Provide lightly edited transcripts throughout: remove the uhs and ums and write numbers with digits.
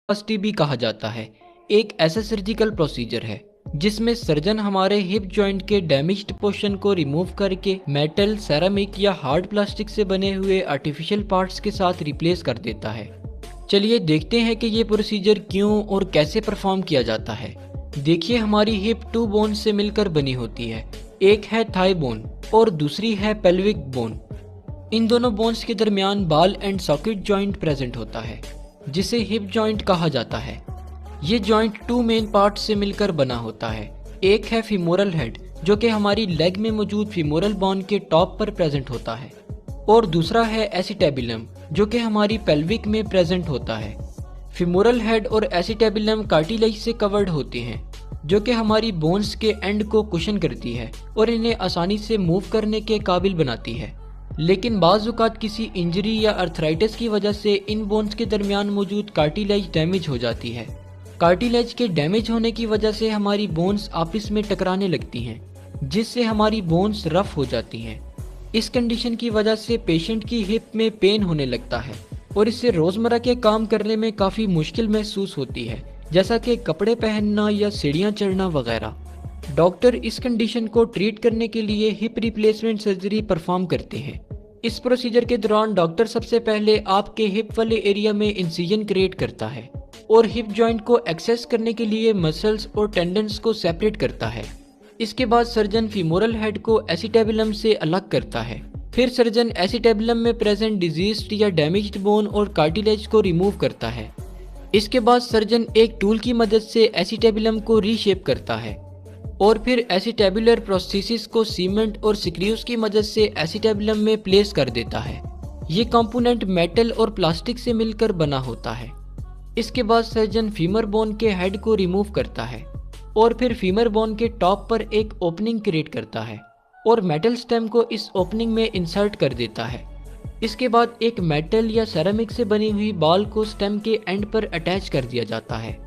प्लास्टी भी कहा जाता है, एक ऐसा सर्जिकल प्रोसीजर है जिसमें सर्जन हमारे हिप जॉइंट के डैमेज्ड पोर्शन को रिमूव करके मेटल, सेरामिक या हार्ड प्लास्टिक से बने हुए आर्टिफिशियल पार्ट्स के साथ रिप्लेस कर देता है। चलिए देखते हैं कि ये प्रोसीजर क्यों और कैसे परफॉर्म किया जाता है। देखिए, हमारी हिप 2 बोन से मिलकर बनी होती है। एक है थाई बोन और दूसरी है पेल्विक बोन। इन दोनों बोन्स के दरमियान बाल एंड सॉकेट जॉइंट प्रेजेंट होता है जिसे हिप जॉइंट कहा जाता है। ये जॉइंट 2 मेन पार्ट से मिलकर बना होता है। एक है फीमोरल हेड जो कि हमारी लेग में मौजूद फीमोरल बोन के टॉप पर प्रेजेंट होता है, और दूसरा है एसिटेबुलम जो कि हमारी पेल्विक में प्रेजेंट होता है। फीमोरल हेड और एसिटेबुलम कार्टिलेज से कवर्ड होते हैं जो कि हमारी बोन्स के एंड को कुशन करती है और इन्हें आसानी से मूव करने के काबिल बनाती है। लेकिन बाज़ औक़ात किसी इंजरी या अर्थराइटिस की वजह से इन बोन्स के दरमियान मौजूद कार्टिलेज डैमेज हो जाती है। कार्टिलेज के डैमेज होने की वजह से हमारी बोन्स आपस में टकराने लगती हैं जिससे हमारी बोन्स रफ हो जाती हैं। इस कंडीशन की वजह से पेशेंट की हिप में पेन होने लगता है और इससे रोज़मर्रा के काम करने में काफ़ी मुश्किल महसूस होती है, जैसा कि कपड़े पहनना या सीढ़ियाँ चढ़ना वगैरह। डॉक्टर इस कंडीशन को ट्रीट करने के लिए हिप रिप्लेसमेंट सर्जरी परफॉर्म करते हैं। इस प्रोसीजर के दौरान डॉक्टर सबसे पहले आपके हिप वाले एरिया में इंसिजन क्रिएट करता है और हिप जॉइंट को एक्सेस करने के लिए मसल्स और टेंडन्स को सेपरेट करता है। इसके बाद सर्जन फीमोरल हेड को एसिटेबुलम से अलग करता है। फिर सर्जन एसिटेबुलम में प्रेजेंट डिजीज्ड या डैमेज्ड बोन और कार्टिलेज को रिमूव करता है। इसके बाद सर्जन एक टूल की मदद से एसिटेबुलम को रीशेप करता है और फिर एसिटेबुलर प्रोस्थेसिस को सीमेंट और स्क्रूज की मदद से एसिटेबुलम में प्लेस कर देता है। ये कंपोनेंट मेटल और प्लास्टिक से मिलकर बना होता है। इसके बाद सर्जन फीमर बोन के हेड को रिमूव करता है और फिर फीमर बोन के टॉप पर एक ओपनिंग क्रिएट करता है और मेटल स्टेम को इस ओपनिंग में इंसर्ट कर देता है। इसके बाद एक मेटल या सेरामिक से बनी हुई बॉल को स्टेम के एंड पर अटैच कर दिया जाता है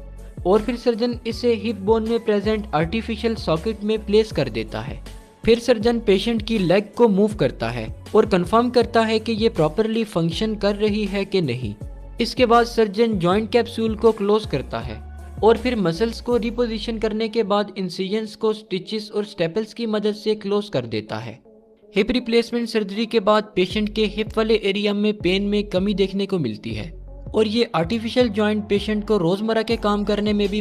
और फिर सर्जन इसे हिप बोन में प्रेजेंट आर्टिफिशियल सॉकेट में प्लेस कर देता है। फिर सर्जन पेशेंट की लेग को मूव करता है और कंफर्म करता है कि ये प्रॉपरली फंक्शन कर रही है कि नहीं। इसके बाद सर्जन जॉइंट कैप्सूल को क्लोज करता है और फिर मसल्स को रिपोजिशन करने के बाद इंसिजन्स को स्टिचेस और स्टेपल्स की मदद से क्लोज कर देता है। हिप रिप्लेसमेंट सर्जरी के बाद पेशेंट के हिप वाले एरिया में पेन में कमी देखने को मिलती है और ये आर्टिफिशियल जॉइंट पेशेंट को रोजमर्रा के काम करने में भी